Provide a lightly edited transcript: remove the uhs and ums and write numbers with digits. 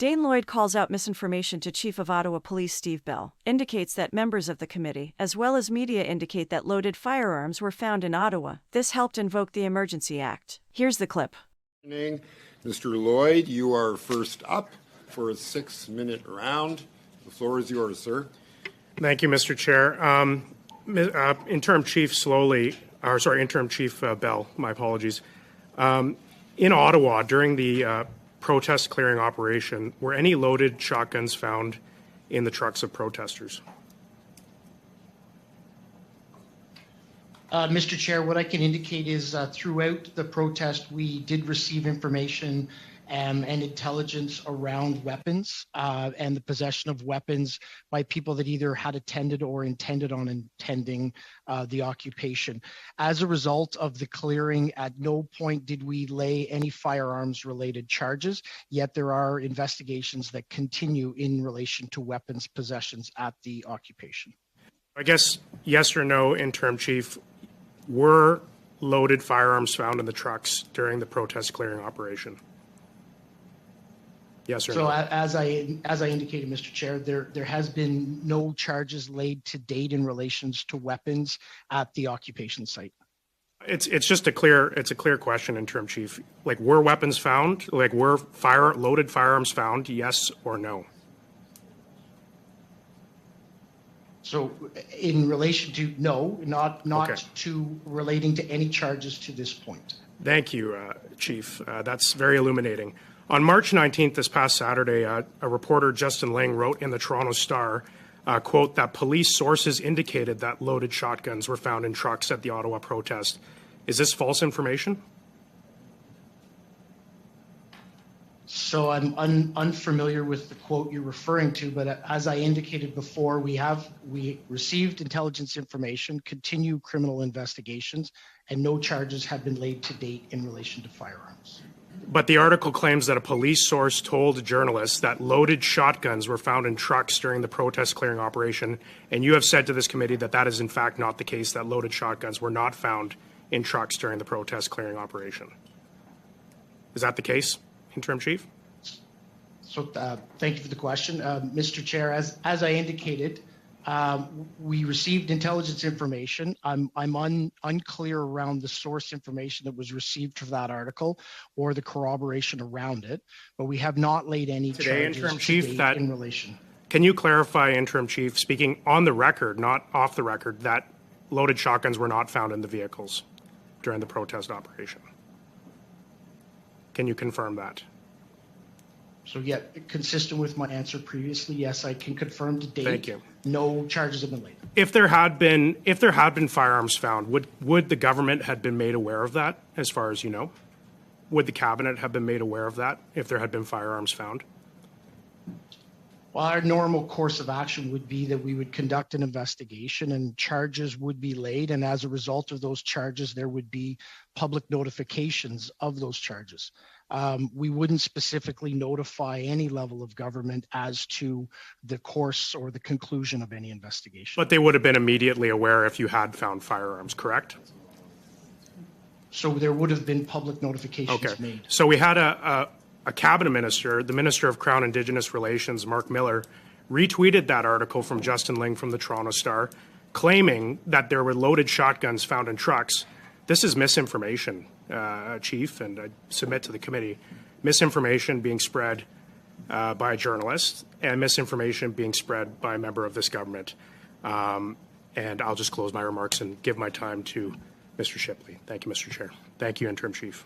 Dane Lloyd calls out misinformation to Chief of Ottawa Police Steve Bell, indicates that members of the committee, as well as media, indicate that loaded firearms were found in Ottawa. This helped invoke the Emergency Act. Here's the clip. Mr. Lloyd, you are first up for a 6-minute round. The floor is yours, sir. Thank you, Mr. Chair. Interim Chief Bell, my apologies. In Ottawa, during the protest clearing operation, were any loaded shotguns found in the trucks of protesters? Mr. Chair, what I can indicate is throughout the protest, we did receive information and intelligence around weapons and the possession of weapons by people that either had attended or intended on attending the occupation. As a result of the clearing, at no point did we lay any firearms related charges, yet there are investigations that continue in relation to weapons possessions at the occupation. I guess yes or no, Interim Chief, were loaded firearms found in the trucks during the protest clearing operation? Yes or no? So as I indicated, Mr. Chair, there has been no charges laid to date in relations to weapons at the occupation site. It's just a clear question, Interim Chief. Like, were weapons found? Like, were loaded firearms found? Yes or no? So in relation to no, not Okay. to relating to any charges to this point. Thank you, Chief. That's very illuminating. On March 19th, this past Saturday, a reporter, Justin Ling, wrote in the Toronto Star, quote, that police sources indicated that loaded shotguns were found in trucks at the Ottawa protest. Is this false information? So I'm unfamiliar with the quote you're referring to, but as I indicated before, we received intelligence information, continue criminal investigations, and no charges have been laid to date in relation to firearms. But the article claims that a police source told journalists that loaded shotguns were found in trucks during the protest clearing operation, and you have said to this committee that that is in fact not the case, that loaded shotguns were not found in trucks during the protest clearing operation. Is that the case, Interim Chief? So thank you for the question. Mr. Chair, as I indicated, we received intelligence information. I'm unclear around the source information that was received for that article or the corroboration around it, but we have not laid any charges Interim Chief, that in relation. Can you clarify, Interim Chief, speaking on the record, not off the record, that loaded shotguns were not found in the vehicles during the protest operation? Can you confirm that? So yeah, consistent with my answer previously, yes, I can confirm to date. Thank you. No charges have been laid. If there had been firearms found, would the government have been made aware of that, as far as you know? Would the cabinet have been made aware of that if there had been firearms found? Well, our normal course of action would be that we would conduct an investigation and charges would be laid. And as a result of those charges, there would be public notifications of those charges. We wouldn't specifically notify any level of government as to the course or the conclusion of any investigation. But they would have been immediately aware if you had found firearms, correct? So there would have been public notifications made. So we had a cabinet minister, the Minister of Crown Indigenous Relations, Mark Miller, retweeted that article from Justin Ling from the Toronto Star, claiming that there were loaded shotguns found in trucks. This is misinformation, Chief, and I submit to the committee. Misinformation being spread by a journalist and misinformation being spread by a member of this government. And I'll just close my remarks and give my time to Mr. Shipley. Thank you, Mr. Chair. Thank you, Interim Chief.